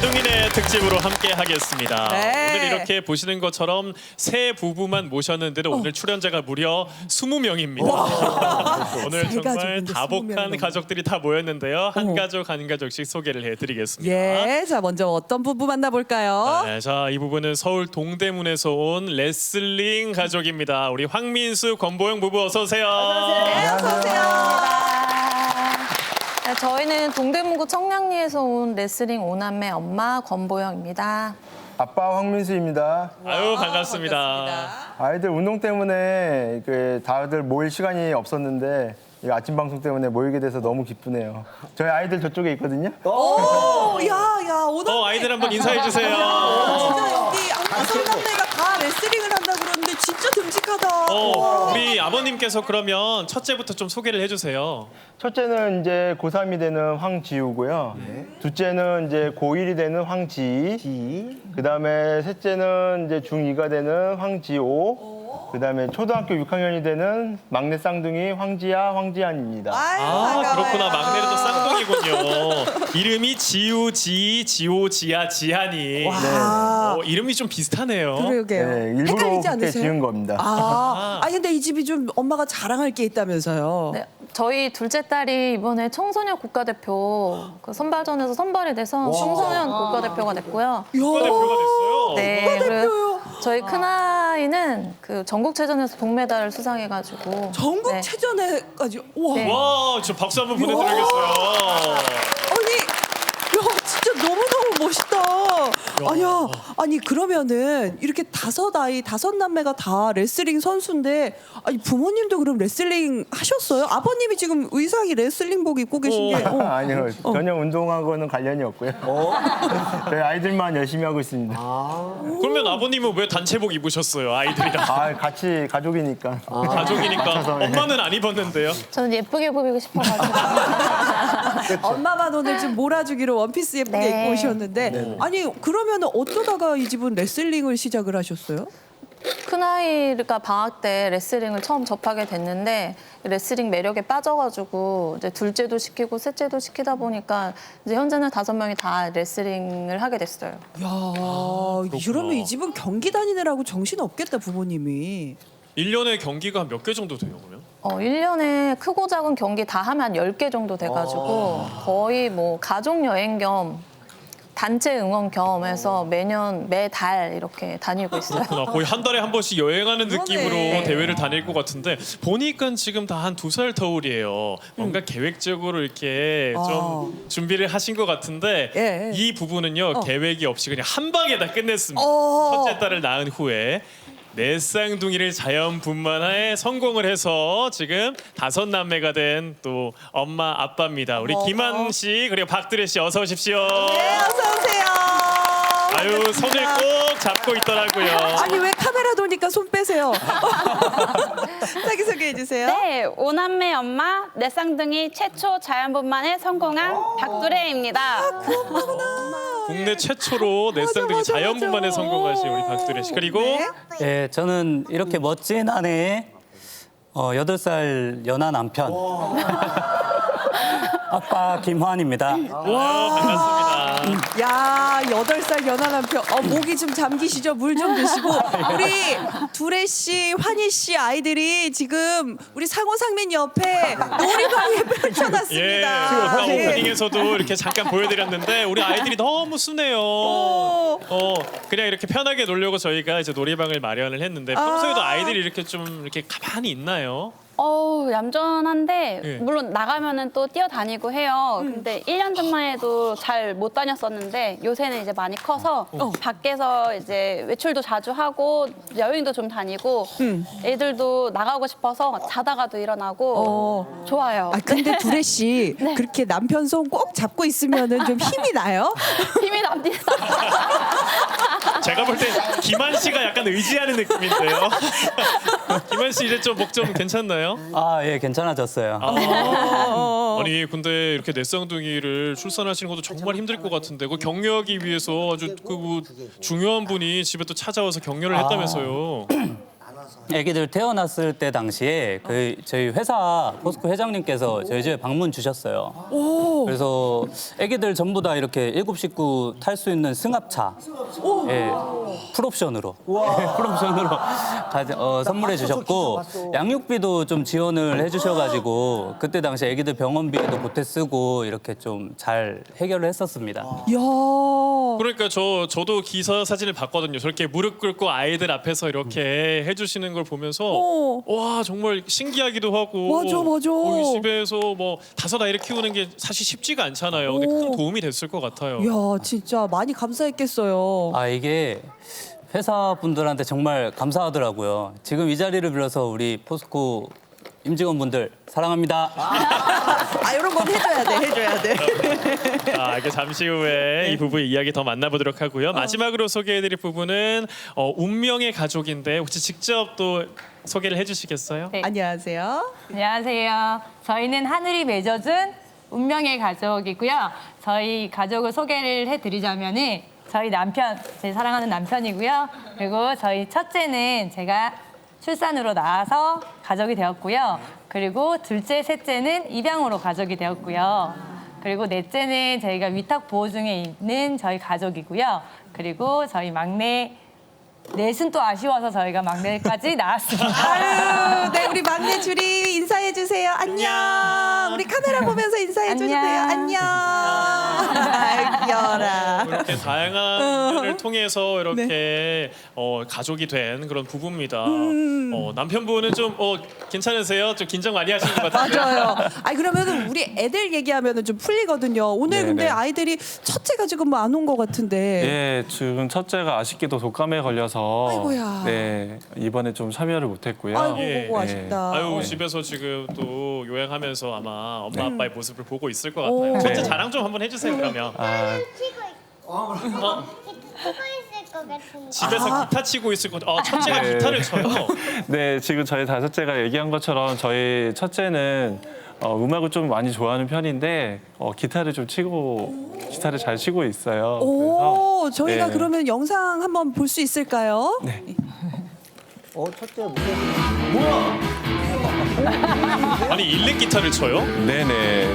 대둥이네 특집으로 함께 하겠습니다. 네. 오늘 이렇게 보시는 것처럼 세 부부만 모셨는데도 오늘 출연자가 무려 20명입니다. 오늘 세 정말 가족인데 20 다복한 명이나. 가족들이 다 모였는데요. 한 가족 한 가족씩 소개를 해드리겠습니다. 예, 자 먼저 어떤 부부 만나볼까요? 네, 자, 이 부분은 서울 동대문에서 온 레슬링 가족입니다. 우리 황민수, 권보영 부부 어서 오세요. 네, 어서 오세요. 네, 저희는 동대문구 청량리에서 온 레슬링 5남매 엄마 권보영입니다. 아빠 황민수입니다. 아유, 반갑습니다. 아이들 운동 때문에 다들 모일 시간이 없었는데 이 아침 방송 때문에 모이게 돼서 너무 기쁘네요. 저희 아이들 저쪽에 있거든요. 오, 야, 오늘 아이들 한번 인사해 주세요. 진짜 여기 다섯 남매가 다 레슬링을 한다 그러는데 진짜 듬직하다. 우리 아버님께서 그러면 첫째부터 좀 소개를 해주세요. 첫째는 이제 고3이 되는 황지우고요. 둘째는 이제 고1이 되는 황지희. 그다음에 셋째는 이제 중2가 되는 황지호. 그다음에 초등학교 6학년이 되는 막내 쌍둥이 황지아, 황지안입니다. 그렇구나. 막내는 또 쌍둥이군요. 이름이 지우, 지희, 지호, 지아, 지한이. 와. 이름이 좀 비슷하네요. 그러게요. 네, 일부러 헷갈리지 그렇게 않으세요? 지은 겁니다. 근데 이 집이 좀 엄마가 자랑할 게 있다면서요. 네, 저희 둘째 딸이 이번에 청소년 국가대표 그 선발전에서 선발이 돼서 청소년 국가대표가 됐고요. 국가대표가 됐어요. 네, 그리고 저희 큰아이는 그 전국체전에서 동메달을 수상해가지고 전국 네. 체전에까지. 와. 네. 와, 저 박수 한번 보내드리겠어요. 아니, 야, 진짜 너무너무 멋있다. 아니 그러면은 이렇게 다섯 남매가 다 레슬링 선수인데, 아니 부모님도 그럼 레슬링 하셨어요? 아버님이 지금 의상이 레슬링복 입고 계신 게. 아니요, 전혀 운동하고는 관련이 없고요. 저희 아이들만 열심히 하고 있습니다. 그러면 아버님은 왜 단체복 입으셨어요? 아이들이랑. 같이 가족이니까. 가족이니까. 엄마는 안 입었는데요. 저는 예쁘게 보이고 싶어가지고 엄마만 오늘 좀 몰아주기로 원피스 예쁘게 네. 입고 오셨는데, 아니 그러면은 어쩌다가 이 집은 레슬링을 시작을 하셨어요? 큰아이가 방학 때 레슬링을 처음 접하게 됐는데 레슬링 매력에 빠져가지고 이제 둘째도 시키고 셋째도 시키다 보니까 이제 현재는 5명이 다 레슬링을 하게 됐어요. 야, 이러면 이 집은 경기 다니느라고 정신 없겠다 부모님이. 1년에 경기가 몇 개 정도 돼요, 그러면? 1년에 크고 작은 경기 다 하면 한 10개 정도 돼가지고 거의 뭐 가족 여행 겸 단체 응원 겸 해서 매달 이렇게 다니고 있어요. 그렇구나. 거의 한 달에 한 번씩 여행하는 느낌으로 그러네. 대회를 다닐 것 같은데 보니까 지금 다 한 2살 터울이에요. 뭔가 계획적으로 이렇게 좀 준비를 하신 것 같은데 예. 이 부분은요 계획이 없이 그냥 한 방에 다 끝냈습니다. 어. 첫째 딸을 낳은 후에 내 쌍둥이를 자연분만에 성공을 해서 지금 5남매가 된 또 엄마 아빠입니다. 우리 김한 씨 그리고 박드레 씨 어서 오십시오. 네, 어서 오세요. 아유 손을 꼭 잡고 있더라고요. 아니 왜 카메라 도니까 손 빼세요? 자기 소개해 주세요. 네, 5남매 엄마, 내 쌍둥이 최초 자연분만에 성공한 박두레입니다. 국내 최초로 내 맞아, 쌍둥이 맞아, 자연분만에 맞아. 성공하신 우리 박두레 씨 그리고 네. 예, 저는 이렇게 멋진 아내의 8살 연하 남편 아빠 김환입니다. 반갑습니다. 야, 8살 연하 남편. 목이 좀 잠기시죠? 물 좀 드시고. 우리 두레 씨, 환희 씨 아이들이 지금 우리 상호상민 옆에 놀이방에 펼쳐놨습니다. 예, 아까 네. 오프닝에서도 이렇게 잠깐 보여드렸는데 우리 아이들이 너무 순해요. 그냥 이렇게 편하게 놀려고 저희가 이제 놀이방을 마련을 했는데 평소에도 아이들이 이렇게 좀 이렇게 가만히 있나요? 얌전한데 예. 물론 나가면은 또 뛰어다니고 해요. 근데 1년 전만 해도 잘 못 다녔었는데 요새는 이제 많이 커서 밖에서 이제 외출도 자주 하고 여행도 좀 다니고 애들도 나가고 싶어서 자다가도 일어나고 좋아요. 근데 두레 씨 그렇게 남편 손 꼭 잡고 있으면은 좀 힘이 나요? 힘이 납니다. 제가 볼 때 김한 씨가 약간 의지하는 느낌인데요. 김한 씨 이제 좀 목 좀 괜찮나요? 예, 괜찮아졌어요. 아니 근데 이렇게 내 쌍둥이를 출산하시는 것도 정말 힘들 것 같은데 그 격려하기 위해서 아주 그 중요한 분이 집에 또 찾아와서 격려를 했다면서요. 아기들 태어났을 때 당시에 저희 회사 포스코 회장님께서 저희 집에 방문 주셨어요. 그래서 아기들 전부 다 이렇게 7 식구 탈 수 있는 승합차, 예, 풀옵션으로 풀옵션으로 선물해 주셨고 양육비도 좀 지원을 해주셔가지고 그때 당시 아기들 병원비에도 보태 쓰고 이렇게 좀 잘 해결을 했었습니다. 이야. 그러니까 저도 기사 사진을 봤거든요. 저렇게 무릎 꿇고 아이들 앞에서 이렇게 해주시는 걸 보면서 와 정말 신기하기도 하고 맞아, 맞아. 이 집에서 뭐 5 아이를 키우는 게 사실 쉽지가 않잖아요. 근데 큰 도움이 됐을 것 같아요. 이야, 진짜 많이 감사했겠어요. 아 이게 회사 분들한테 정말 감사하더라고요. 지금 이 자리를 빌어서 우리 포스코 임직원분들 사랑합니다. 이런 건 해줘야 돼. 자, 이게 잠시 후에 이 부부의 이야기 더 만나보도록 하고요. 마지막으로 소개해드릴 부부는 운명의 가족인데 혹시 직접 또 소개를 해주시겠어요? 네. 안녕하세요. 안녕하세요. 저희는 하늘이 맺어준 운명의 가족이고요. 저희 가족을 소개를 해드리자면은 저희 남편, 제 사랑하는 남편이고요. 그리고 저희 첫째는 제가 출산으로 낳아서 가족이 되었고요. 그리고 둘째, 셋째는 입양으로 가족이 되었고요. 그리고 넷째는 저희가 위탁 보호 중에 있는 저희 가족이고요. 그리고 저희 막내 넷은 또 아쉬워서 저희가 막내까지 낳았습니다. 아유, 네, 우리 막내 주리 인사해 주세요. 안녕. 우리 카메라 보면서 인사해 주세요. 안녕. 아이, 귀여워라. 이렇게 다양한 면을 통해서 이렇게 가족이 된 그런 부부입니다. 남편분은 좀 괜찮으세요? 좀 긴장 많이 하시는 것 같아요. 맞아요. 아니 그러면은 우리 애들 얘기하면은 좀 풀리거든요. 오늘 네, 근데 네. 아이들이 첫째가 지금 뭐 안 온 것 같은데. 예, 지금 첫째가 아쉽게도 독감에 걸려서 아이고야. 네, 이번에 좀 참여를 못했고요. 아이고 예. 보고 아쉽다. 아유 집에서 지금 또 요양하면서 아마 엄마 아빠의 모습을 보고 있을 것 같아요. 오. 첫째 네. 자랑 좀 한번 해주세요 그러면. 아, 치고 있을 것 같은데. 집에서 기타 치고 있을 것. 첫째가 네. 기타를 쳐요. 네, 지금 저희 다섯째가 얘기한 것처럼 저희 첫째는 음악을 좀 많이 좋아하는 편인데 기타를 잘 치고 있어요. 오, 저희가 네. 그러면 영상 한번 볼 수 있을까요? 네. 아니 일렉 기타를 쳐요? 네네.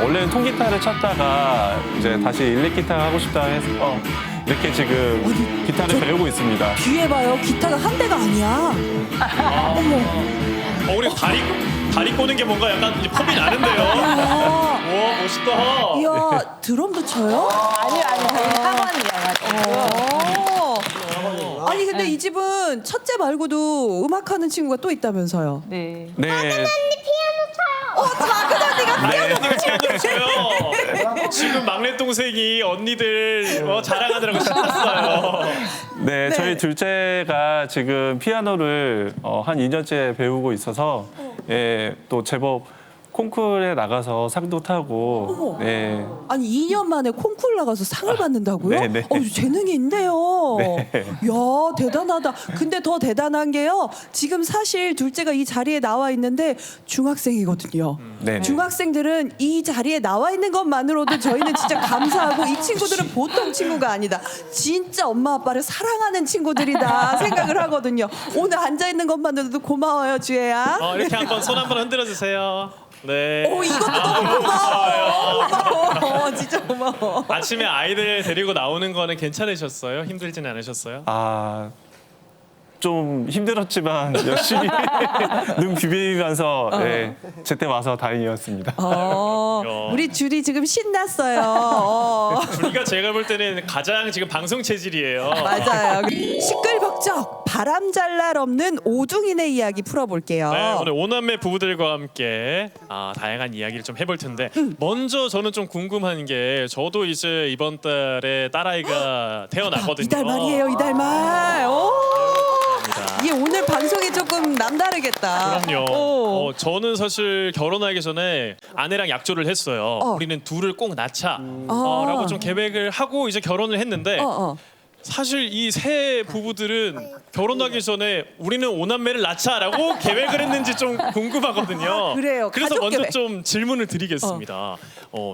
원래는 통기타를 쳤다가 이제 다시 일렉 기타 하고 싶다 해서 이렇게 지금 기타를 배우고 있습니다. 뒤에 봐요. 기타가 한 대가 아니야. 어머. 우리 다리 꼬는 게 뭔가 약간 이제 폼이 나는데요. 아, 와 멋있다. 이야, 드럼도 쳐요? 아니요, 저희 학원이에요. 아니 근데 이 집은 첫째 말고도 음악하는 친구가 또 있다면서요? 네. 네. 언니가 피아노를 쳐요. 지금 막내 동생이 언니들 자랑하느라고 신났어요. 네, 저희 둘째가 지금 피아노를 한 2년째 배우고 있어서 예, 또 제법 콩쿠르에 나가서 상도 타고 네. 아니 2년 만에 콩쿠르 나가서 상을 받는다고요? 네, 네. 재능이 있네요. 네. 야 대단하다. 근데 더 대단한 게요. 지금 사실 둘째가 이 자리에 나와 있는데 중학생이거든요. 네. 중학생들은 이 자리에 나와 있는 것만으로도 저희는 진짜 감사하고 이 친구들은 보통 친구가 아니다. 진짜 엄마 아빠를 사랑하는 친구들이다 생각을 하거든요. 오늘 앉아 있는 것만으로도 고마워요, 주혜야. 이렇게 한번 손 한번 흔들어 주세요. 네. 오 이것도 너무 고마워. 고마워. 진짜 고마워. 아침에 아이들 데리고 나오는 거는 괜찮으셨어요? 힘들지는 않으셨어요? 좀 힘들었지만 열심히 눈 비비면서 네, 제때 와서 다행이었습니다. 우리 줄이 지금 신났어요. 우리가 제가 볼 때는 가장 지금 방송 체질이에요. 맞아요. 시끌벅적 바람 잘 날 없는 오둥이네 이야기 풀어볼게요. 네, 오늘 오남매 부부들과 함께 다양한 이야기를 좀 해볼 텐데 먼저 저는 좀 궁금한 게 저도 이제 이번 달에 딸아이가 태어나거든요. 이달 말이에요, 이달 말. 오. 이게 오늘 방송이 조금 남다르겠다. 그럼요. 저는 사실 결혼하기 전에 아내랑 약조를 했어요. 우리는 둘을 꼭 낳자 라고 좀 계획을 하고 이제 결혼을 했는데 사실 이 세 부부들은 결혼하기 전에 우리는 5남매를 낳자라고 계획을 했는지 좀 궁금하거든요. 그래요. 그래서 가족 먼저 계획. 좀 질문을 드리겠습니다.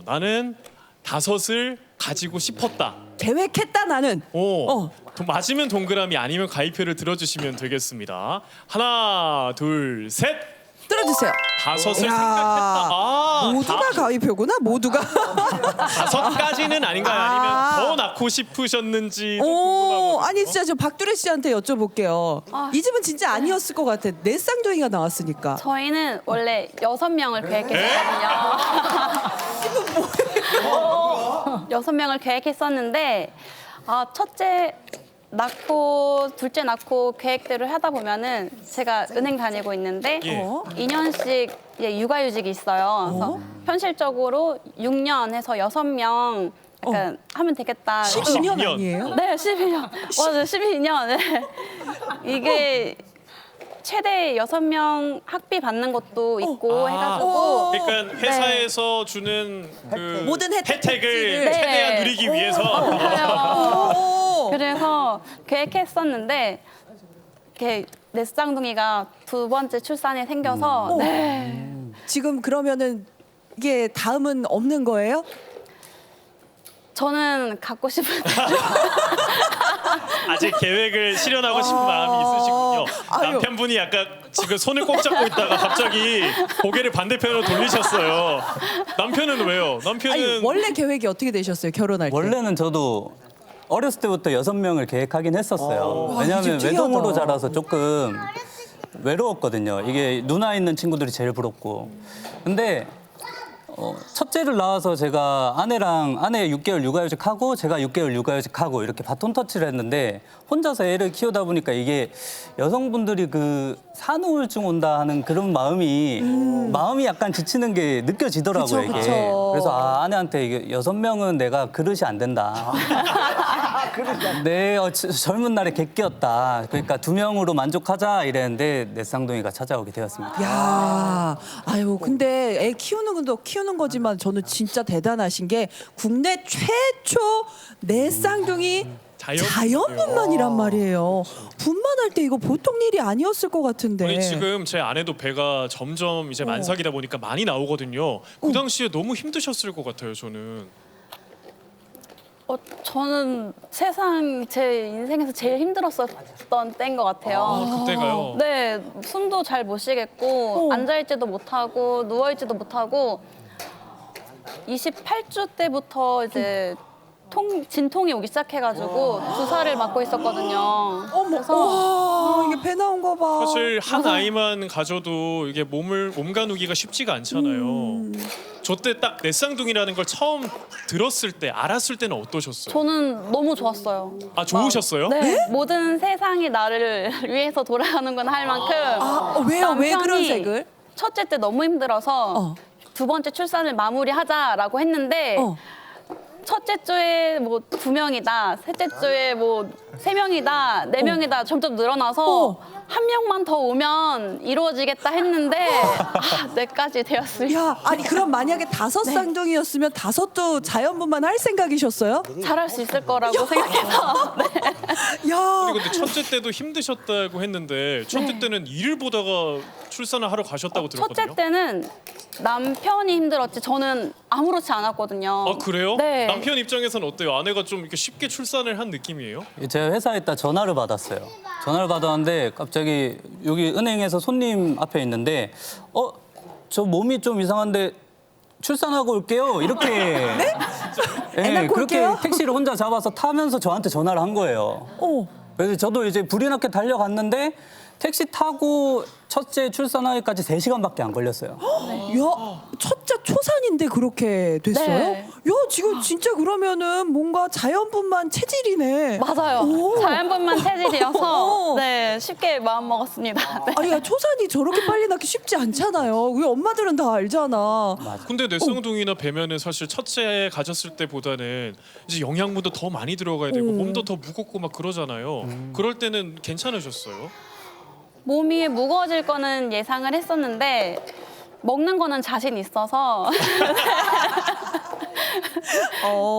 나는 5을 가지고 싶었다. 계획했다 나는. 오, 맞으면 동그라미 아니면 가위표를 들어주시면 되겠습니다. 하나, 둘, 셋. 들어주세요. 다섯을 야, 생각했다. 모두가 가위표구나. 모두가. 다섯까지는 아닌가요? 아니면 더 낳고 싶으셨는지 궁금하거든요. 아니 진짜 저 박두레 씨한테 여쭤볼게요. 이 집은 진짜 아니었을 것 같아. 내 쌍둥이가 나왔으니까. 저희는 원래 6명을 계획했었거든요. 6명을 계획했었는데 첫째 낳고 둘째 낳고 계획대로 하다 보면은 제가 은행 다니고 있는데 예. 2년씩 육아휴직이 있어요. 그래서 현실적으로 6년 해서 6명 약간 하면 되겠다. 12년 12년. 아니에요? 네, 12년. 맞아요, 12년. 네. 이게 최대 6명 학비 받는 것도 있고 해가지고 그러니까 회사에서 주는 그 모든 혜택을. 네. 최대한 누리기 위해서 오. 그래서 계획했었는데 이렇게 내 쌍둥이가 2번째 출산이 생겨서 네. 지금 그러면은 이게 다음은 없는 거예요? 저는 갖고 싶은데 아직 계획을 실현하고 싶은 마음이 있으시군요. 아유. 남편분이 약간 지금 손을 꼭 잡고 있다가 갑자기 고개를 반대편으로 돌리셨어요. 남편은 왜요? 남편은 아니 원래 계획이 어떻게 되셨어요? 결혼할 때? 원래는 저도 어렸을 때부터 6명을 계획하긴 했었어요. 와, 왜냐하면 이제 외동으로 특이하다. 자라서 조금 외로웠거든요. 이게 누나 있는 친구들이 제일 부럽고. 근데 첫째를 낳아서 제가 아내 6개월 육아휴직하고 제가 6개월 육아휴직하고 이렇게 바톤 터치를 했는데 혼자서 애를 키우다 보니까 이게 여성분들이 그 산후우울증 온다 하는 그런 마음이 약간 지치는 게 느껴지더라고요. 그쵸, 이게. 그쵸. 그래서 아내한테 이게 6명은 내가 그릇이 안 된다. 내 젊은 날에 객기였다. 그러니까 2명으로 만족하자 이랬는데 내 쌍둥이가 찾아오게 되었습니다. 야, 아유, 근데 애 키우는 것도 키우는 거지만 저는 진짜 대단하신 게 국내 최초 내 쌍둥이 자연분만이란 말이에요. 분만할 때 이거 보통 일이 아니었을 것 같은데. 아니, 지금 제 아내도 배가 점점 이제 만삭이다 보니까 많이 나오거든요. 그 당시에 너무 힘드셨을 것 같아요, 저는. 저는 세상 제 인생에서 제일 힘들었었던 때인 것 같아요. 그때가요. 네, 숨도 잘 못 쉬겠고 앉아있지도 못하고 누워있지도 못하고 28주 때부터 이제 진통이 오기 시작해가지고 주사를 맞고 있었거든요. 와, 이게 배 나온 거 봐. 사실 한 아이만 가져도 이게 몸 가누기가 쉽지가 않잖아요. 저 때 딱 내 쌍둥이라는 걸 처음 들었을 때, 알았을 때는 어떠셨어요? 저는 너무 좋았어요. 아, 좋으셨어요? 네, 모든 세상이 나를 위해서 돌아가는구나 할 만큼. 왜요? 왜 그런 남편이 색을? 첫째 때 너무 힘들어서 2번째 출산을 마무리하자라고 했는데 첫째 주에 뭐 2명이다, 셋째 주에 뭐 3명이다, 4명이다 점점 늘어나서 한 명만 더 오면 이루어지겠다 했는데 넷까지 되었습니다. 야, 아니 그럼 만약에 5 쌍둥이였으면 5도 자연분만 할 생각이셨어요? 잘할 수 있을 거라고 생각해서. 네. 야, 아니, 근데 첫째 때도 힘드셨다고 했는데 첫째 때는 일을 보다가 출산을 하러 가셨다고 들었거든요. 첫째 때는 남편이 힘들었지 저는 아무렇지 않았거든요. 아, 그래요? 네. 남편 입장에서는 어때요? 아내가 좀 이렇게 쉽게 출산을 한 느낌이에요? 제가 회사에 있다 전화를 받았어요. 전화를 받았는데 갑자기 여기 은행에서 손님 앞에 있는데 저 몸이 좀 이상한데 출산하고 올게요. 이렇게 애 낳고 그렇게 올게요? 택시를 혼자 잡아서 타면서 저한테 전화를 한 거예요. 그래서 저도 이제 불이 나게 달려갔는데 택시 타고 첫째 출산하기까지 3시간밖에 안 걸렸어요. 야, 첫째 초산인데 그렇게 됐어요? 네. 야, 지금 진짜 그러면은 뭔가 자연분만 체질이네. 맞아요. 오. 자연분만 체질이어서 오. 네, 쉽게 마음 먹었습니다. 네. 아니, 야, 초산이 저렇게 빨리 낳기 쉽지 않잖아요. 우리 엄마들은 다 알잖아. 근데 내 쌍둥이나 배면은 사실 첫째 가졌을 때보다는 이제 영양분도 더 많이 들어가야 되고 몸도 더 무겁고 막 그러잖아요. 그럴 때는 괜찮으셨어요? 몸이 무거워질 거는 예상을 했었는데 먹는 거는 자신 있어서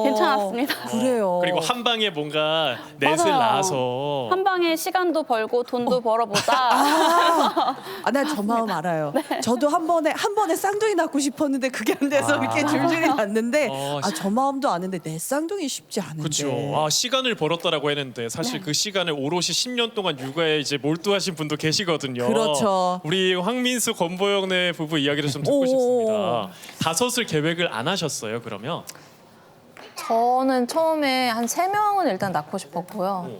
괜찮았습니다. 그래요. 그리고 한 방에 뭔가 넷을 맞아요. 낳아서 한 방에 시간도 벌고 돈도 벌어보자. 나 저 마음 알아요. 저도 한 번에 쌍둥이 낳고 싶었는데 그게 안 돼서 이렇게 줄줄이 낳는데 저 마음도 아는데 내 쌍둥이 쉽지 않은데. 그렇죠. 시간을 벌었다라고 했는데 사실 그 시간을 오롯이 10년 동안 육아에 이제 몰두하신 분도 계시거든요. 그렇죠. 우리 황민수 권보영네 부부 이야기를 좀 듣고 싶습니다. 다섯을 계획을 안 하셨어요? 그러면? 저는 처음에 한 3명은 일단 낳고 싶었고요.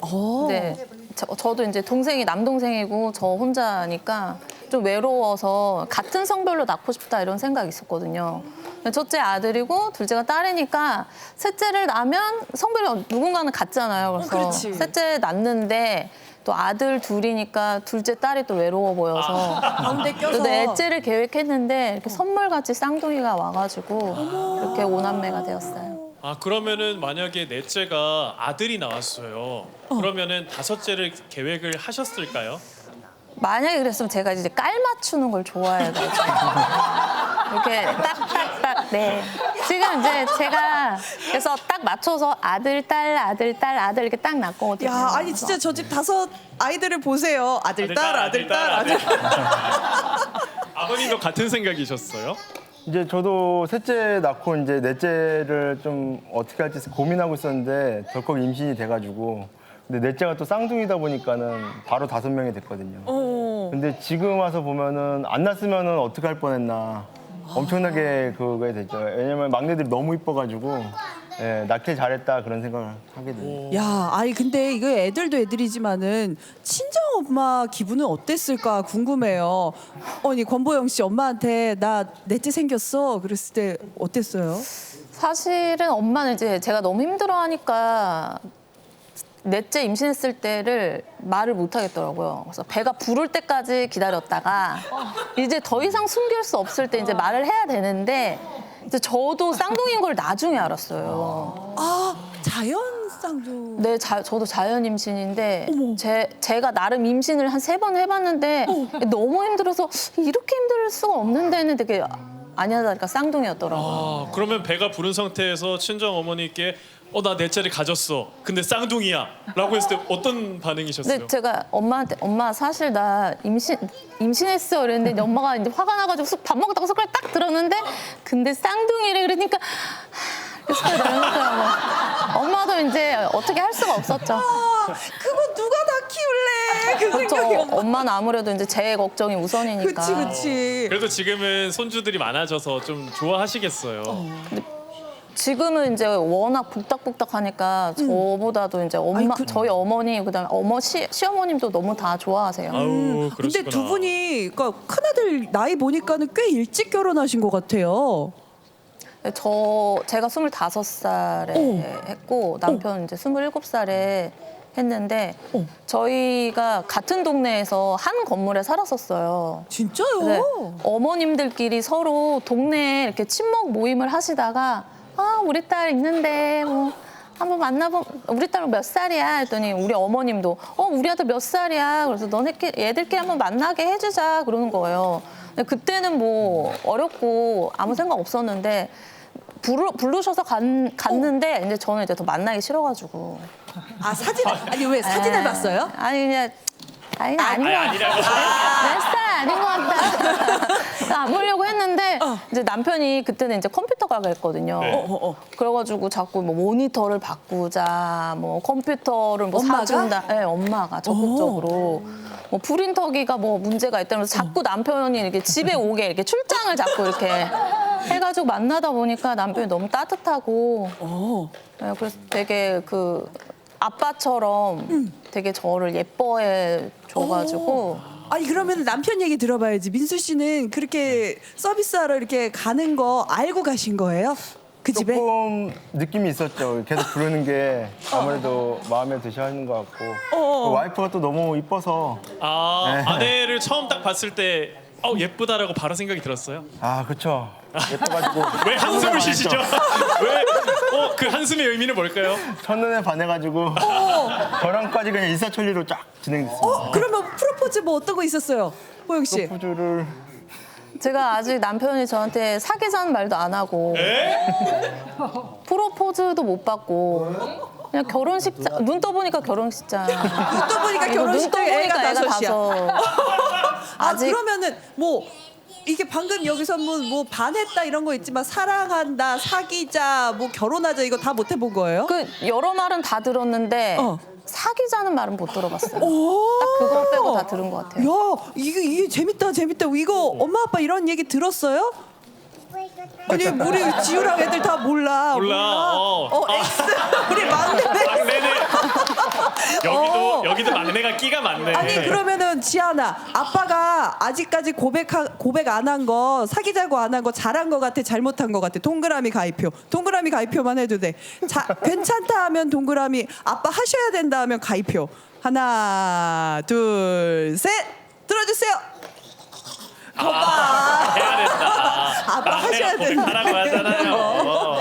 네. 저도 이제 동생이 남동생이고 저 혼자니까 좀 외로워서 같은 성별로 낳고 싶다 이런 생각이 있었거든요. 첫째 아들이고 둘째가 딸이니까 셋째를 낳으면 성별이 누군가는 같잖아요. 그래서 그렇지. 셋째 낳는데 또 아들 둘이니까 둘째 딸이 또 외로워 보여서 가운데 껴서. 넷째를 계획했는데 이렇게 선물같이 쌍둥이가 와가지고 이렇게 5남매가 되었어요. 그러면은 만약에 넷째가 아들이 나왔어요. 그러면은 다섯째를 계획을 하셨을까요? 만약에 그랬으면 제가 이제 깔 맞추는 걸 좋아해가지고 이렇게 딱딱딱 네 지금 이제 제가 그래서 딱 맞춰서 아들 딸 이렇게 딱 낳거든요. 야, 아니 진짜 저 집 5 아이들을 보세요. 아들 딸. 아버님도 같은 생각이셨어요? 이제 저도 셋째 낳고 이제 넷째를 좀 어떻게 할지 고민하고 있었는데 덜컥 임신이 돼가지고 근데 넷째가 또 쌍둥이다 보니까는 바로 5명이 됐거든요. 근데 지금 와서 보면은 안 낳았으면은 어떻게 할 뻔했나 엄청나게 그거에 되죠. 왜냐면 막내들이 너무 이뻐가지고 낳길 잘했다 그런 생각을 하게 돼요. 야, 아니 근데 이거 애들도 애들이지만은 친정 엄마 기분은 어땠을까 궁금해요. 아니 권보영 씨 엄마한테 나 넷째 생겼어 그랬을 때 어땠어요? 사실은 엄마는 이제 제가 너무 힘들어하니까 넷째 임신했을 때를 말을 못 하겠더라고요. 그래서 배가 부를 때까지 기다렸다가 이제 더 이상 숨길 수 없을 때 이제 말을 해야 되는데 이제 저도 쌍둥이인 걸 나중에 알았어요. 자연 쌍둥이. 네, 저도 자연 임신인데 제가 나름 임신을 한 3번 해봤는데 너무 힘들어서 이렇게 힘들 수가 없는데 했는데 그게 아니하다니까 쌍둥이였더라고요. 그러면 배가 부른 상태에서 친정 어머니께 나 넷째를 가졌어. 근데 쌍둥이야. 라고 했을 때 어떤 반응이셨어요? 근데 제가 엄마한테 엄마 사실 나 임신했어 그랬는데 엄마가 이제 화가 나가지고 밥 먹다가 숟가락 딱 들었는데 근데 쌍둥이래 그러니까 그래서 이러더라고요. 엄마도 이제 어떻게 할 수가 없었죠. 그거 누가 다 키울래? 그 그렇죠. 생각이 엄마는 아무래도 이제 제 걱정이 우선이니까. 그치. 그래도 지금은 손주들이 많아져서 좀 좋아하시겠어요. 지금은 이제 워낙 복닥복닥하니까 저보다도 이제 저희 어머니 그다음에 시어머님도 너무 다 좋아하세요. 아우, 그러시구나. 근데 두 분이 그러니까 큰아들 나이 보니까는 꽤 일찍 결혼하신 것 같아요. 제가 25살에 했고 남편 이제 27살에 했는데 저희가 같은 동네에서 한 건물에 살았었어요. 진짜요? 네. 어머님들끼리 서로 동네에 이렇게 친목 모임을 하시다가 우리 딸 있는데 뭐 한번 우리 딸 몇 살이야? 했더니 우리 어머님도 우리 아들 몇 살이야? 그래서 얘들끼리 한번 만나게 해주자 그러는 거예요. 근데 그때는 뭐 어렵고 아무 생각 없었는데 부르셔서 갔는데 이제 저는 이제 더 만나기 싫어가지고. 사진 아니 왜 사진을 봤어요? 아니 그냥 아닌 것 같아. 내 스타일 아닌 것 같다. 안 보려고 했는데 이제 남편이 그때는 이제 컴퓨터 가게 했거든요. 그래가지고 자꾸 뭐 모니터를 바꾸자, 뭐 컴퓨터를 뭐 엄마가? 사준다. 네, 엄마가 적극적으로. 뭐 프린터기가 뭐 문제가 있다면서 자꾸 남편이 이렇게 집에 오게 이렇게 출장을 자꾸 이렇게 해가지고 만나다 보니까 남편이 너무 따뜻하고. 네, 그래서 되게 아빠처럼 되게 저를 예뻐해 줘가지고. 아니 그러면 남편 얘기 들어봐야지. 민수 씨는 그렇게 서비스하러 이렇게 가는 거 알고 가신 거예요? 그 집에? 조금 느낌이 있었죠. 계속 부르는 게 아무래도 마음에 드시는 것 같고 와이프가 또 너무 이뻐서 아내를 처음 딱 봤을 때 예쁘다라고 바로 생각이 들었어요? 그렇죠. 예뻐가지고 왜 한숨을 쉬시죠? 왜? 그 한숨의 의미는 뭘까요? 첫눈에 반해가지고 저랑까지 그냥 일사천리로 쫙 진행됐습니다. 그러면 프로포즈 뭐 어떤 거 있었어요? 보영 씨. 프로포즈를 제가 아직 남편이 저한테 사귀자는 말도 안 하고 프로포즈도 못 받고 그냥 결혼식장 눈 떠보니까 결혼식장 또 보니까 결혼식장 눈 애가 떠보니까 애가 다섯이야. 아 아직- 그러면은 뭐 이게 방금 여기서 뭐 반했다 이런 거 있지만 사랑한다, 사귀자, 뭐 결혼하자 이거 다 못 해본 거예요? 그 여러 말은 다 들었는데 어. 사귀자는 말은 못 들어봤어요. 오. 딱 그거 빼고 다 들은 것 같아요. 야, 이게 재밌다. 이거 엄마 아빠 이런 얘기 들었어요? 아니 우리 지우랑 애들 다 몰라. 몰라. X 우리 막내. 막내네. 여기도 막내가 끼가 많네. 아니 그러면은 지아나 아빠가 아직까지 고백 안 한 거 사귀자고 안 한 거 잘한 거 같아 잘못한 거 같아 동그라미 가입표만 해도 돼. 자 괜찮다 하면 동그라미 아빠 하셔야 된다 하면 가입표 하나 둘 셋 들어주세요. 해야 된다. 아빠 하셔야 된다. 고백하라고 하잖아요.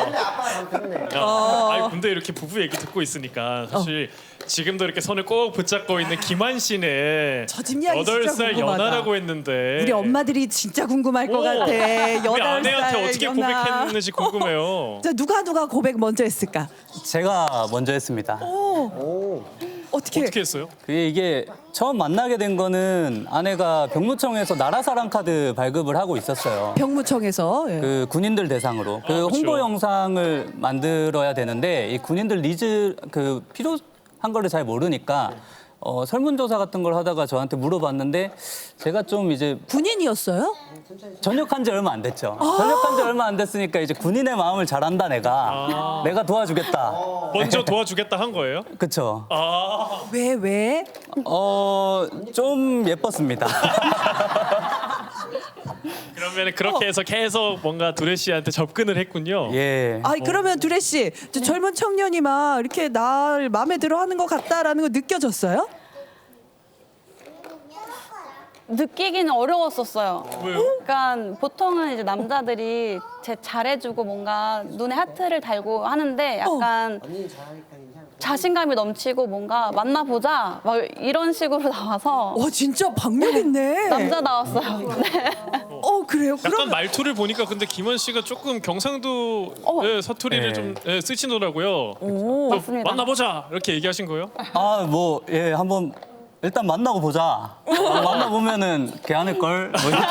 아니 근데 이렇게 부부 얘기 듣고 있으니까 사실 지금도 이렇게 손을 꼭 붙잡고 있는 김한 씨는 저집 이야기 진짜 8살 궁금하다. 연하라고 했는데 우리 엄마들이 진짜 궁금할 것 같아. 우리 8살 아내한테 어떻게 연하. 고백했는지 궁금해요. 자, 누가 고백 먼저 했을까? 제가 먼저 했습니다. 어떻게? 어떻게 했어요? 이게 처음 만나게 된 거는 아내가 병무청에서 나라사랑 카드 발급을 하고 있었어요. 병무청에서 예. 그 군인들 대상으로 그 그렇죠. 홍보 영상을 만들어야 되는데 이 군인들 니즈 그 필요한 거를 잘 모르니까 설문조사 같은 걸 하다가 저한테 물어봤는데 제가 좀 이제 군인이었어요? 전역한 지 얼마 안 됐죠. 전역한 지 얼마 안 됐으니까 이제 군인의 마음을 잘 안다 내가 도와주겠다. 먼저 도와주겠다 한 거예요? 그쵸. 왜? 좀 예뻤습니다. 그러면 그렇게 해서 계속 뭔가 두레 씨한테 접근을 했군요. 예. 아니 그러면 두레 씨, 저 젊은 청년이 막 이렇게 날 마음에 들어 하는 것 같다라는 거 느껴졌어요? 느끼기는 어려웠었어요. 왜요? 그러니까 보통은 이제 남자들이 잘해주고 뭔가 눈에 하트를 달고 하는데 약간 자신감이 넘치고 뭔가 만나보자 막 이런 식으로 나와서 와 진짜 박력 있네. 남자 나왔어요. 네. 그래요? 약간 그럼 말투를 보니까 근데 김한 씨가 조금 경상도 사투리를 네. 좀 쓰시더라고요. 맞습니다. 만나보자 이렇게 얘기하신 거예요? 한번 일단 만나고 보자. 만나보면은 걔안을 걸. 뭐 이렇게.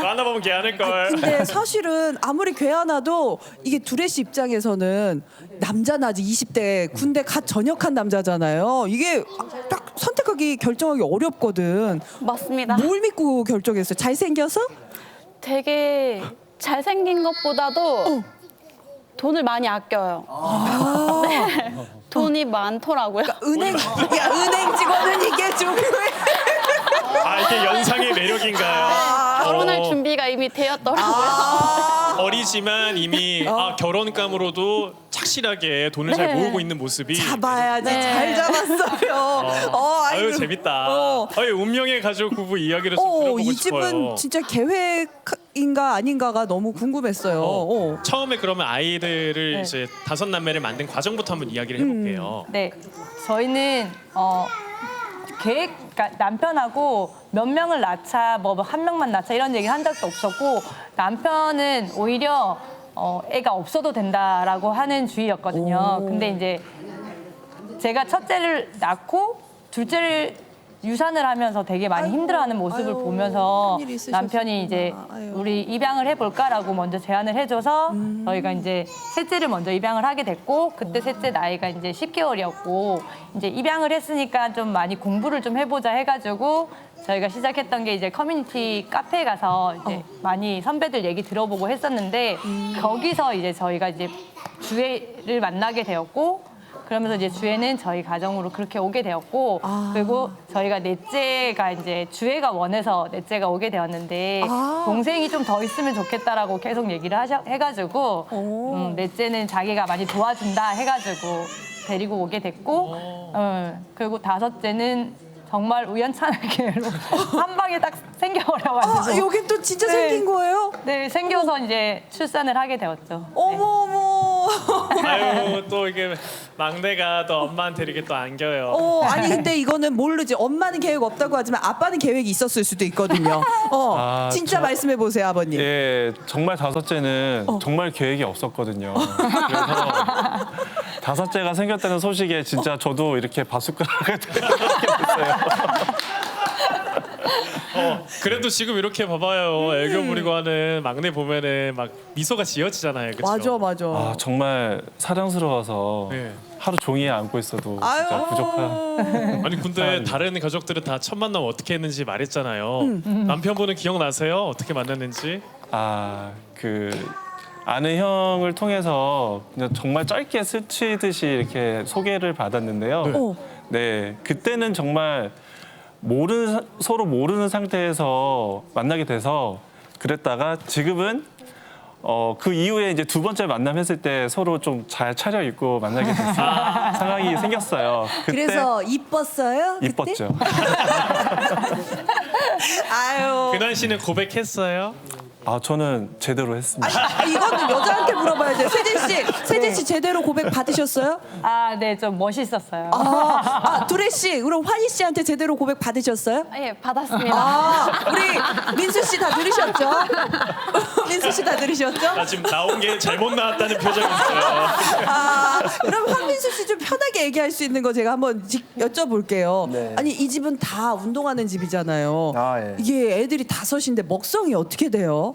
만나보면 걔안을 걸. 근데 사실은 아무리 괴하나도 이게 두레 씨 입장에서는 남자는 아직 20대 군대 갓 전역한 남자잖아요. 이게 딱 선택하기 결정하기 어렵거든. 맞습니다. 뭘 믿고 결정했어요? 잘생겨서? 되게 잘생긴 것보다도 돈을 많이 아껴요. 네. 돈이 많더라고요. 은행 직원은 이게 중요해. 이게 연상의 매력인가요? 결혼할 준비가 이미 되었더라고요. 어리지만 이미 결혼감으로도 착실하게 돈을 잘 모으고 있는 모습이 잡아야지. 네. 잘 잡았어요. 아유 아이고. 재밌다. 어. 운명의 가족 부부 이야기를 좀 들어보고 이 싶어요. 집은 진짜 계획인가 아닌가가 너무 궁금했어요. 처음에 그러면 아이들을 이제 5남매를 만든 과정부터 한번 이야기를 해볼게요. 네, 저희는 그러니까 남편하고 몇 명을 낳자, 뭐 한 명만 낳자 이런 얘기를 한 적도 없었고 남편은 오히려 애가 없어도 된다라고 하는 주의였거든요. 근데 이제 제가 첫째를 낳고 둘째를 유산을 하면서 되게 많이 힘들어하는 모습을 보면서 큰일이 있으셨구나. 남편이 이제 아유. 우리 입양을 해볼까라고 먼저 제안을 해줘서 저희가 이제 셋째를 먼저 입양을 하게 됐고 그때 셋째 나이가 이제 10개월이었고 이제 입양을 했으니까 좀 많이 공부를 좀 해보자 해가지고 저희가 시작했던 게 이제 커뮤니티 카페에 가서 이제 많이 선배들 얘기 들어보고 했었는데 거기서 이제 저희가 이제 주애를 만나게 되었고 그러면서 이제 주애는 저희 가정으로 그렇게 오게 되었고 그리고 저희가 넷째가 이제 주애가 원해서 넷째가 오게 되었는데 동생이 좀 더 있으면 좋겠다라고 계속 얘기를 해가지고 넷째는 자기가 많이 도와준다 해가지고 데리고 오게 됐고 그리고 다섯째는 정말 우연찮게로 한 방에 딱 생겨버려가지고 여기 또 진짜 생긴 거예요? 네 생겨서 이제 출산을 하게 되었죠. 네. 어머. 아유 또 이게 막내가 또 엄마한테 이렇게 또 안겨요. 아니 근데 이거는 모르지. 엄마는 계획 없다고 하지만 아빠는 계획이 있었을 수도 있거든요. 진짜 말씀해 보세요, 아버님. 예, 정말 다섯째는 정말 계획이 없었거든요. 그래서 다섯째가 생겼다는 소식에 진짜 저도 이렇게 바숟가락을 들었어요. 그래도 지금 이렇게 봐봐요. 애교 부리고 하는 막내 보면은 막 미소가 지어지잖아요. 그렇죠? 맞아. 아, 정말 사랑스러워서 네. 하루 종일 안고 있어도 진짜 부족한. 아니 근데 다른 가족들은 다 첫 만남 어떻게 했는지 말했잖아요. 남편분은 기억나세요? 어떻게 만났는지? 아, 그 아는 형을 통해서 그냥 정말 짧게 스치듯이 이렇게 소개를 받았는데요. 네, 그때는 정말 서로 모르는 상태에서 만나게 돼서 그랬다가 지금은 그 이후에 이제 두 번째 만남했을 때 서로 좀 잘 차려입고 만나게 됐어요. 상황이 생겼어요. 그때 그래서 이뻤어요? 그때? 이뻤죠. 아유. 근한 씨는 고백했어요? 아, 저는 제대로 했습니다. 이거는 여자한테 물어봐야 돼. 세진 씨 제대로 고백 받으셨어요? 아, 네, 좀 멋있었어요. 두레 씨, 그럼 환희 씨한테 제대로 고백 받으셨어요? 예, 받았습니다. 우리 민수 씨 다 들으셨죠? 민수 씨 다 들으셨죠? 나 지금 나온 게 잘못 나왔다는 표정이 있어요. 그럼 황민수 씨 좀 편하게 얘기할 수 있는 거 제가 한번 여쭤볼게요. 네. 아니 이 집은 다 운동하는 집이잖아요. 예. 이게 애들이 5인데 먹성이 어떻게 돼요?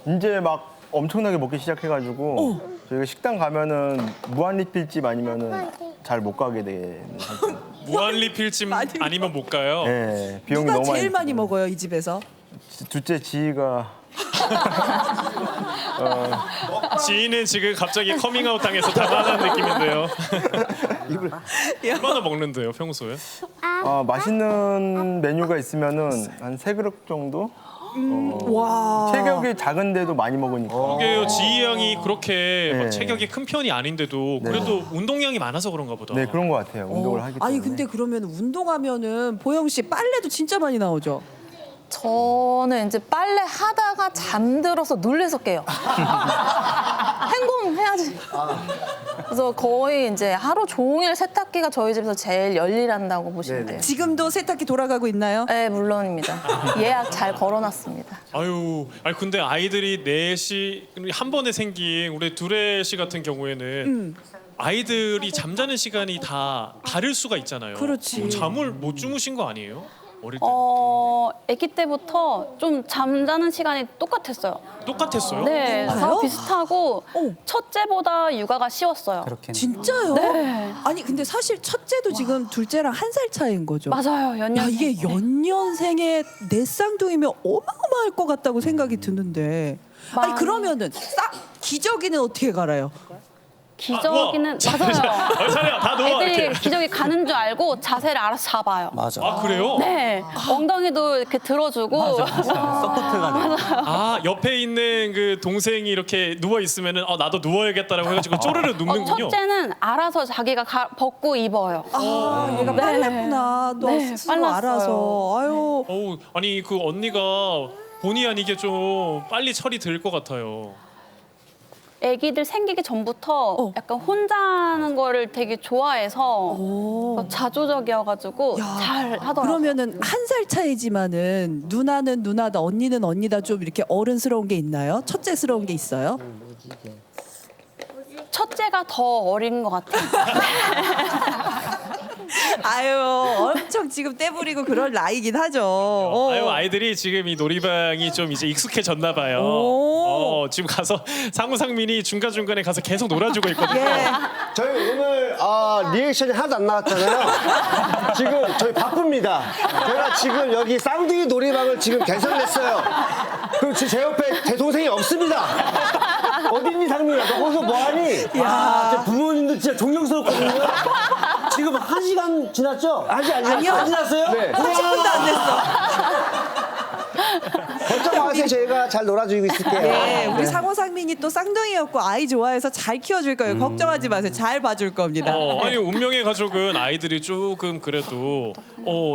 이제 막 엄청나게 먹기 시작해가지고 저희가 식당 가면은 무한리필집 아니면은 잘 못 가게 되는 상태. 무한리필집 아니면 못 가요. 네, 비용이 누가 너무 제일 많이 들고. 먹어요 이 집에서? 둘째 지희가 지인은 지금 갑자기 커밍아웃 당해서 당황한 느낌인데요. 얼마나 먹는데요 평소에? 맛있는 메뉴가 있으면은 한 3그릇 정도? 와. 체격이 작은데도 많이 먹으니까. 그게요 지희 양이 그렇게 막 네. 체격이 큰 편이 아닌데도 그래도 운동량이 많아서 그런가 보다. 네, 그런 것 같아요. 운동을 하기 때문에. 아니 근데 그러면 운동하면은 보영 씨 빨래도 진짜 많이 나오죠? 저는 이제 빨래 하다가 잠들어서 놀래서 깨요. 행동해야지. 그래서 거의 이제 하루 종일 세탁기가 저희 집에서 제일 열일한다고 보시면 돼요. 지금도 세탁기 돌아가고 있나요? 네, 물론입니다. 예약 잘 걸어놨습니다. 아유, 아니 근데 아이들이 넷이 한 번에 생긴 우리 두레 씨 같은 경우에는 아이들이 잠자는 시간이 다 다를 수가 있잖아요. 그렇지. 잠을 못 주무신 거 아니에요? 어릴 때 아기 때부터 좀 잠자는 시간이 똑같았어요. 똑같았어요? 네, 다 진짜요? 비슷하고 첫째보다 육아가 쉬웠어요. 그렇게 진짜요? 네. 아니 근데 사실 첫째도 지금 둘째랑 1살 차이인 거죠? 맞아요, 야 연년. 이게 연년생의 내 쌍둥이면 어마어마할 것 같다고 생각이 드는데 아니 그러면은 기저귀는 어떻게 갈아요? 기저귀는 맞아요. 자리야 다 누워 애들이 이렇게. 기저귀 가는 줄 알고 자세를 알아서 잡아요. 맞아. 아 그래요? 네, 엉덩이도 이렇게 들어주고. 서포트가 돼. 아 옆에 있는 그 동생이 이렇게 누워 있으면은 나도 누워야겠다라고 해가지고 쪼르르 눕는군요. 첫째는 알아서 자기가 벗고 입어요. 얘가 네. 빨랐구나. 너 네, 스스로 빨랐어요. 알아서. 아유. 어우 아니 그 언니가 본의 아니게 좀 빨리 철이 들 것 같아요. 아기들 생기기 전부터 약간 혼자 하는 거를 되게 좋아해서 자조적이어가지고 잘 하더라고요. 그러면은 1살 차이지만은 누나는 누나다 언니는 언니다 좀 이렇게 어른스러운 게 있나요? 첫째스러운 게 있어요? 첫째가 더 어린 것 같아요. 아유 엄청 지금 떼부리고 그럴 나이긴 하죠. 아유 아이들이 지금 이 놀이방이 좀 이제 익숙해졌나 봐요. 지금 가서 상우상민이 중간 중간에 가서 계속 놀아주고 있거든요. 예. 저희 오늘 리액션이 하나도 안 나왔잖아요. 지금 저희 바쁩니다. 제가 지금 여기 쌍둥이 놀이방을 지금 개설했어요. 그리고 제 옆에 제 동생이 없습니다. 어딨니 상민아? 너 거기서 뭐하니? 제 부모님도 진짜 존경스럽거든요. 지금 1시간 지났죠? 아직 아니요. 안 지났어요? 네. 30분도 안 됐어. 걱정 마세요. 저희가 잘 놀아주고 있을게요. 네, 우리 상호상민이 또 쌍둥이였고 아이 좋아해서 잘 키워줄 거예요. 걱정하지 마세요. 잘 봐줄 겁니다. 아니 운명의 가족은 아이들이 조금 그래도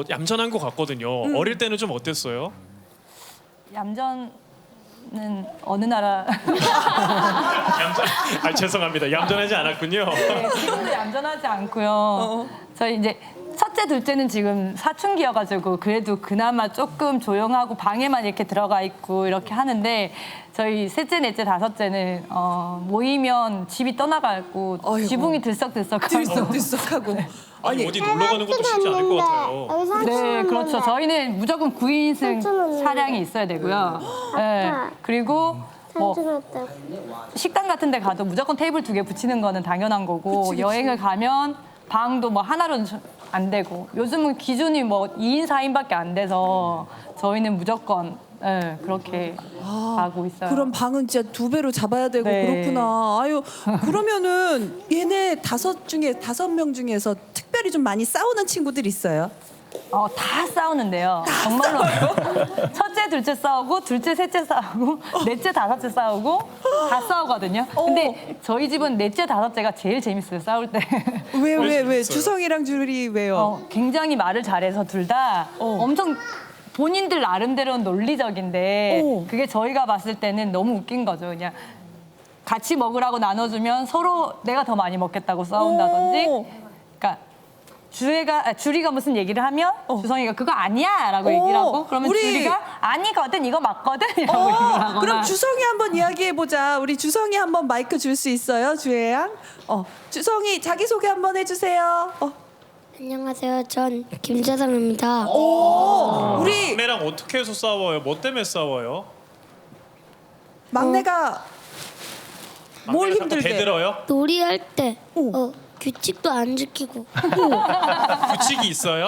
얌전한 것 같거든요. 어릴 때는 좀 어땠어요? 얌전한 어느 나라 죄송합니다. 얌전하지 않았군요. 네, 지금도 얌전하지 않고요. 저희 이제 첫째, 둘째는 지금 사춘기여가지고 그래도 그나마 조금 조용하고 방에만 이렇게 들어가 있고 이렇게 하는데 저희 셋째, 넷째, 다섯째는 모이면 집이 떠나가고 아이고. 지붕이 들썩들썩하고 들썩들썩하고. 아니, 어디 놀러 가는 것도 쉽지 않을 것 같아요. 네, 그렇죠. 저희는 무조건 9인승 차량이 있어야 되고요. 네, 그리고 뭐 식당 같은 데 가도 무조건 테이블 2개 붙이는 거는 당연한 거고 여행을 가면 방도 뭐 하나로는 안 되고 요즘은 기준이 뭐 2인, 4인밖에 안 돼서 저희는 무조건 그렇게 가고 있어요. 그럼 방은 진짜 2배로 잡아야 되고 네. 그렇구나. 아유, 그러면은 얘네 5명 중에서 특별히 좀 많이 싸우는 친구들 있어요? 다 싸우는데요. 정말로 첫째, 둘째 싸우고 둘째, 셋째 싸우고 넷째, 다섯째 싸우고 다 싸우거든요. 근데 저희 집은 넷째, 다섯째가 제일 재밌어요. 싸울 때. 왜? 주성이랑 줄이 왜요? 굉장히 말을 잘해서 둘 다 엄청 본인들 나름대로는 논리적인데 그게 저희가 봤을 때는 너무 웃긴 거죠. 그냥 같이 먹으라고 나눠주면 서로 내가 더 많이 먹겠다고 싸운다든지 그러니까 주리가 무슨 얘기를 하면 주성이가 그거 아니야 라고 얘기를 하고 그러면 우리- 주리가 아니거든 이거 맞거든 이라고 얘기를 하거나 그럼 주성이 한번 이야기해보자. 우리 주성이 한번 마이크 줄 수 있어요, 주혜양? 주성이 자기소개 한번 해주세요. 안녕하세요. 전 김재성입니다. 우리 막내랑 어떻게 해서 싸워요? 뭐 때문에 싸워요? 막내가 뭘 막내가 자꾸 힘들게? 대들어요? 놀이할 때 규칙도 안 지키고 규칙이 있어요?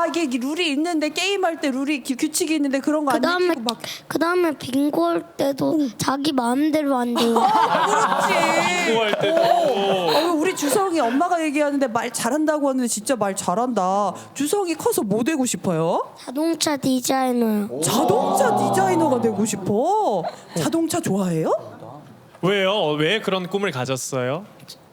이게 룰이 있는데 게임할 때 룰이 규칙이 있는데 그런 거 안 그다음에 지키고 막 그다음에 빙고 할 때도 자기 마음대로 안 돼요. 그렇지. 공부할 때도 우리 주성이 엄마가 얘기하는데 말 잘한다고 하는데 진짜 말 잘한다. 주성이 커서 뭐 되고 싶어요? 자동차 디자이너요. 자동차 디자이너가 되고 싶어. 자동차 좋아해요? 왜요? 왜 그런 꿈을 가졌어요?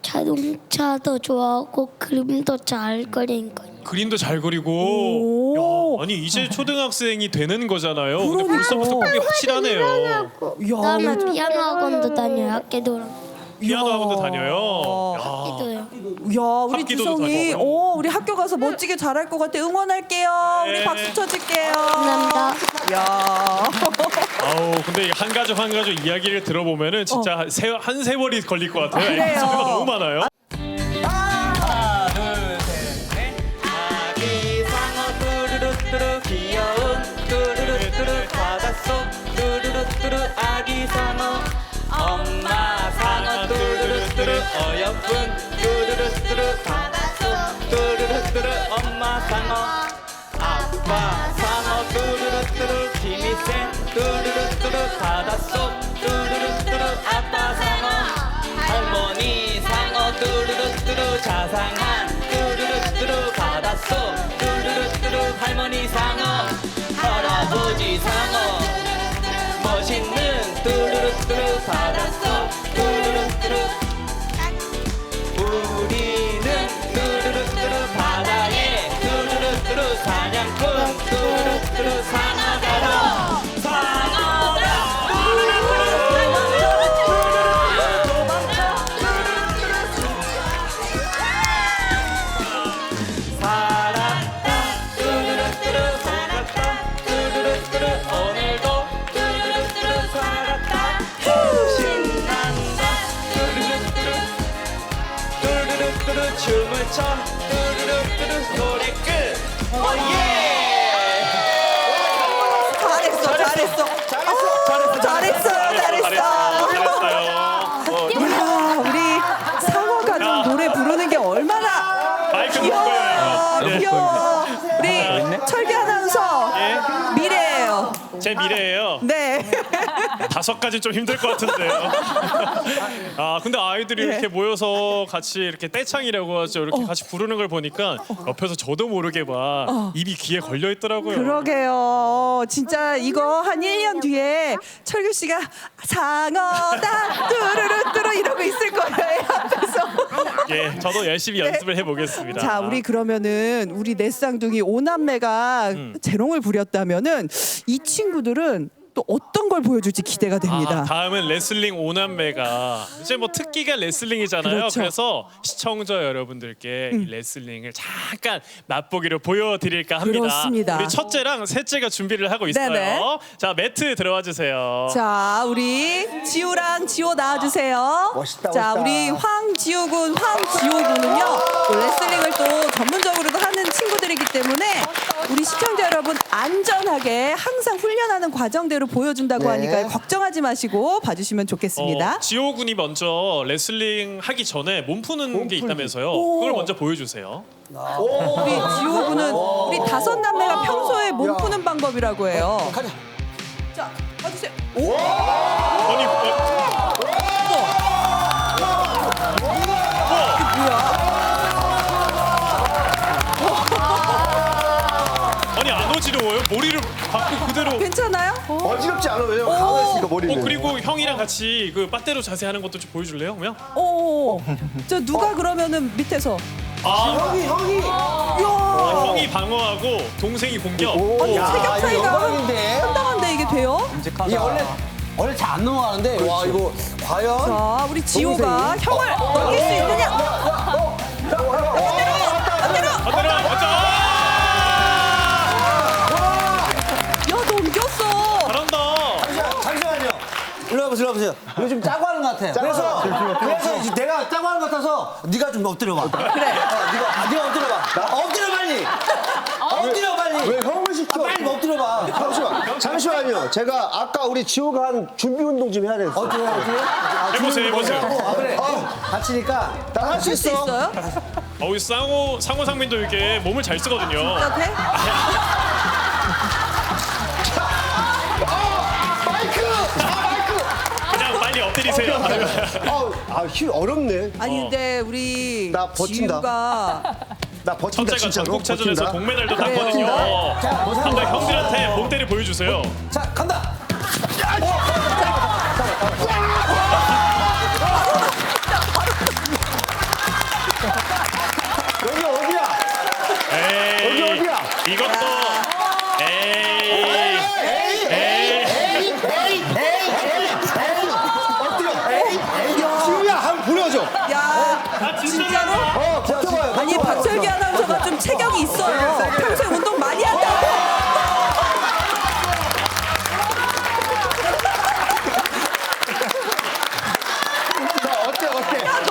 자동차도 좋아하고 그림도 잘 그리니까. 그림도 잘 오. 그리고 아니 이제 초등학생이 되는 거잖아요. 근데 그러니까. 벌써부터 꿈이 확실하네요. 그다음에 피아노 학원도 다녀요. 학교도랑. 피아노 학원도 다녀요. 학기도요. 야, 우리 학기도도 주성이 다니고요. 우리 학교 가서 멋지게 잘할 것 같아. 응원할게요. 우리 네. 박수 쳐줄게요. 감사합니다. 야. 아우 근데 한 가족 한 가족 이야기를 들어보면은 진짜 한 세월이 걸릴 것 같아요. 그래요. 에피소드가 너무 많아요. 하나, 둘, 셋, 넷. 아기 상어 뚜루루뚜루 귀여운 뚜루루뚜루 바닷속 뚜루루뚜루 아기 상어 엄마 상어 뚜루루뚜루 어여쁜 뚜루루뚜루 바닷속 뚜루루뚜루 엄마 상어 아빠 상어 뚜루루뚜루 힘이 센 뚜루루뚜루 바닷속 뚜루루뚜루 아빠 상어 할머니 상어 뚜루루뚜루 자상한 뚜루루뚜루 바닷속 뚜루루뚜루 할머니 상어 할아버지 상어 멋있는 뚜루루뚜루 바닷속 뚜루루뚜루 우리는 뚜루루뚜루 바다에 뚜루루뚜루 사냥꾼 뚜루루뚜루 상어다로 상어다 살았다 뚜루루뚜루 살았다 뚜루루뚜루 오늘도 뚜루루뚜루 살았다 신난다 뚜루루뚜루 뚜루루뚜루 춤을 춰 뚜루루뚜루 노래 끝 오예 잘했어요. 야, 우리 상어가 좀 노래 부르는 게 얼마나 마이크 놓을 귀여워. 거예요. 귀여워. 우리 철기 아나운서 미래예요. 제 미래예요. 네. 5가지 좀 힘들 것 같은데요. 근데 아이들이 이렇게 모여서 같이 이렇게 떼창이라고 하죠. 이렇게 같이 부르는 걸 보니까 옆에서 저도 모르게 막 입이 귀에 걸려 있더라고요. 그러게요. 진짜 이거 한 1년 뒤에 철규 씨가 상어다 뚜루루뚜루 이러고 있을 거예요. 앞에서. 예, 저도 열심히 연습을 해보겠습니다. 자, 우리 그러면은 우리 넷 쌍둥이 5남매가 재롱을 부렸다면은 이 친구들은 또 어떤 걸 보여줄지 기대가 됩니다. 다음은 레슬링 5남매가 이제 뭐 특기가 레슬링이잖아요. 그렇죠. 그래서 시청자 여러분들께 이 레슬링을 잠깐 맛보기로 보여드릴까 합니다. 그렇습니다. 우리 첫째랑 셋째가 준비를 하고 있어요. 네네. 자, 매트 들어와 주세요. 자, 우리 지우랑 지호 나와주세요. 멋있다, 자, 멋있다. 우리 황지우 군은요, 또 레슬링을 또 전문적으로도 하는 친구들이기 때문에 우리 시청자 여러분 안전하게 항상 훈련하는 과정대로 보여준다고 네. 하니까 걱정하지 마시고 봐주시면 좋겠습니다. 지호 군이 먼저 레슬링 하기 전에 몸 푸는 게 있다면서요. 오. 그걸 먼저 보여주세요. 우리 지호 군은 우리 5남매가 평소에 몸 푸는 방법이라고 해요. 자, 봐주세요. 아니, 아니 안 어지러워요? 머리를 박고 그대로. 괜찮아요? 어지럽지 않아. 왜냐면 강화했으니까 머리는. 그리고 형이랑 같이 그 빠떼로 자세하는 것도 좀 보여줄래요, 그러면? 오, 저 누가 그러면은 밑에서 형이. 형이 방어하고 동생이 공격. 아니 체격 차이가 영광인데? 상당한데 이게 돼요? 이게 원래 잘 안 넘어가는데 와 이거 과연 자, 우리 지호가 형을 넘길 수 있느냐? 반대로! 맞아. 야, 넘겼어! 잘한다. 잠시만요. 일로 와보세요. 이거 좀 짜고 하는 것 같아요. 그래서 이제 내가 짜고 하는 것 같아서 네가 좀 엎드려봐. 그래. 네가 엎드려봐. 엎드려 빨리. 엎드려 빨리. 왜 형을 시켜? 빨리 엎드려봐. 잠시만요. 제가 아까 우리 지호가 한 준비 운동 좀 해야 되겠어. 어떻게? 해보세요. 아 그래. 다치니까 나 할 수 할 수 있어. 있어요? 우리 상호 상민도 이렇게 몸을 잘 쓰거든요. 나 돼? 그냥 빨리 엎드리세요. 힘 어렵네. 아니 근데 우리 나 버틴다. 지우가 나 버틴다 첫째가 진짜로. 전국체전에서 버틴다. 동메달도 그래, 땄거든요. 자, 한번 형들한테 본때를 보여주세요. 자 간다. 여기 어디야? 에이, 여기 어디야? 이것도 에이. 지호야 한번 보여줘. 야, 진짜로? 버텨봐요. 아니 박철기 아나운서가 좀 체격이 있어요. 평소에 운동 많이 한다고.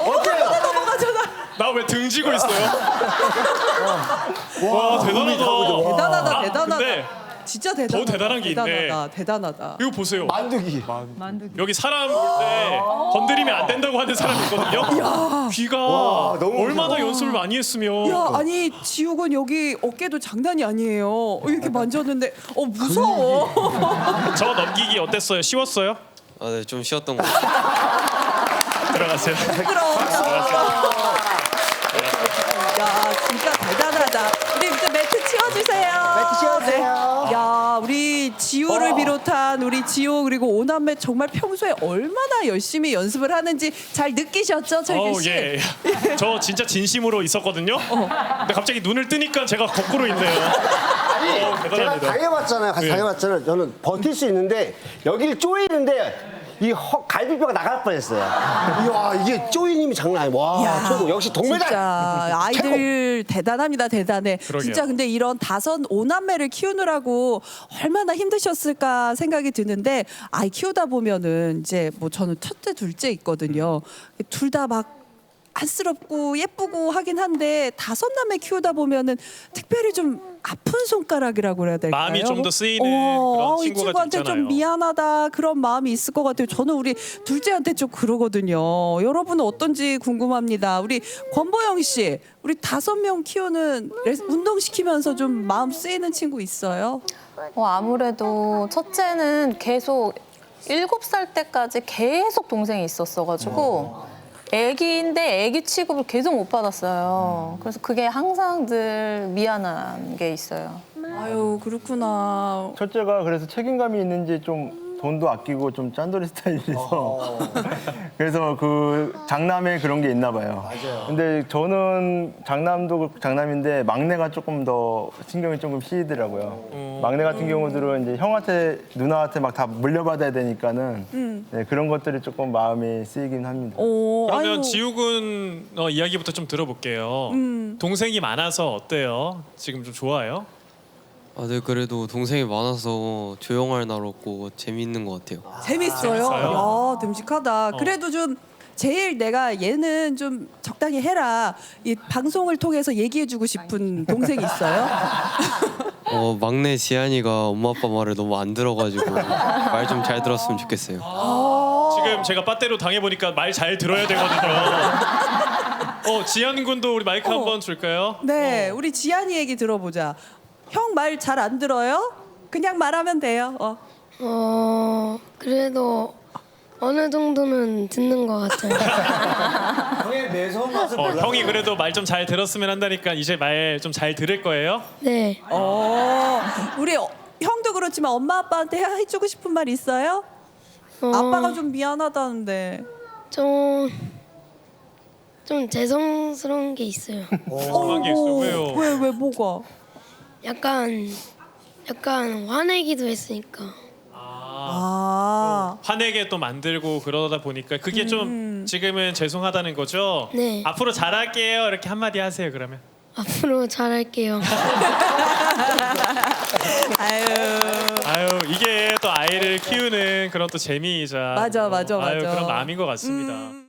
어때? 넘어가잖아. 나 왜 등지고 있어요? 와 대단하다. 대단하다. 근데 진짜 대단하다. 더 대단한 게 있네. 대단하다. 이거 보세요. 만두기. 여기 사람 볼 때 건드리면 안 된다고 하는 사람이 있거든요. 귀가 너무 얼마나 연습을 많이 했으면. 야, 아니 지욱은 여기 어깨도 장난이 아니에요. 이렇게 만졌는데 무서워. 저 넘기기 어땠어요? 쉬웠어요? 네, 좀 쉬웠던 것 같아요. 들어가세요. 야, 진짜 대단하다. 우리 이제 매트 치워주세요. 매트 치워주세요. 네. 야, 우리 지호를 비롯한 우리 지호 그리고 오남매 정말 평소에 얼마나 열심히 연습을 하는지 잘 느끼셨죠, 철규 씨? 예. 저 진짜 진심으로 있었거든요. 근데 갑자기 눈을 뜨니까 제가 거꾸로 있네요. 제가 대단합니다. 당해봤잖아요. 같이 네. 당해봤잖아요. 저는 버틸 수 있는데 여기를 쪼이는데 이 갈비뼈가 나갈 뻔했어요. 이야 이게 쪼이님이 장난 아니야. 와 최고. 역시 동메달. 진짜 아이들 대단합니다, 대단해. 그러게요. 진짜 근데 이런 5남매를 키우느라고 얼마나 힘드셨을까 생각이 드는데 아이 키우다 보면은 이제 뭐 저는 첫째, 둘째 있거든요. 둘 다 막 안쓰럽고 예쁘고 하긴 한데 5남매 키우다 보면은 특별히 좀 아픈 손가락이라고 해야 될까요? 마음이 좀 더 쓰이는 그런 이 친구가 친구한테 있잖아요. 좀 미안하다 그런 마음이 있을 것 같아요. 저는 우리 둘째한테 좀 그러거든요. 여러분은 어떤지 궁금합니다. 우리 권보영 씨, 우리 5명 키우는 운동시키면서 좀 마음 쓰이는 친구 있어요? 아무래도 첫째는 계속 7살 때까지 계속 동생이 있었어가지고 애기인데 애기 취급을 계속 못 받았어요. 그래서 그게 항상 늘 미안한 게 있어요. 아유, 그렇구나. 첫째가 그래서 책임감이 있는지 좀 돈도 아끼고 좀 짠돌이 스타일이라서 그래서 그 장남에 그런 게 있나 봐요. 맞아요. 근데 저는 장남도 장남인데 막내가 조금 더 신경이 조금 쓰이더라고요. 막내 같은 경우들은 이제 형한테 누나한테 막 다 물려받아야 되니까는 네, 그런 것들이 조금 마음이 쓰이긴 합니다. 그러면 아유. 지욱은 이야기부터 좀 들어볼게요. 동생이 많아서 어때요? 지금 좀 좋아요? 아, 네, 그래도 동생이 많아서 조용할 날 없고 재미있는 것 같아요. 재밌어요. 재밌어요? 야, 듬직하다. 그래도 좀 제일 내가 얘는 좀 적당히 해라. 이 방송을 통해서 얘기해주고 싶은 동생이 있어요? 막내 지한이가 엄마 아빠 말을 너무 안 들어가지고 말 좀 잘 들었으면 좋겠어요. 지금 제가 빠떼로 당해보니까 말 잘 들어야 되거든요. 지한 군도 우리 마이크 한번 줄까요? 네, 우리 지한이 얘기 들어보자. 형 말 잘 안 들어요? 그냥 말하면 돼요. 그래도 어느 정도는 듣는 것 같아요. 형의 매서운 맛을 몰라. 형이 그래도 말 좀 잘 들었으면 한다니까 이제 말 좀 잘 들을 거예요? 네. 우리 형도 그렇지만 엄마 아빠한테 해주고 싶은 말 있어요? 아빠가 좀 미안하다는데. 좀 죄송스러운 게 있어요. 궁금한 게 있어요. 왜요? 왜 뭐가? 약간 화내기도 했으니까. 화내게 또 만들고 그러다 보니까 그게 좀 지금은 죄송하다는 거죠? 네. 앞으로 잘할게요. 이렇게 한마디 하세요. 그러면. 앞으로 잘할게요. 아유 이게 또 아이를 키우는 그런 또 재미이자 맞아. 그런 마음인 것 같습니다.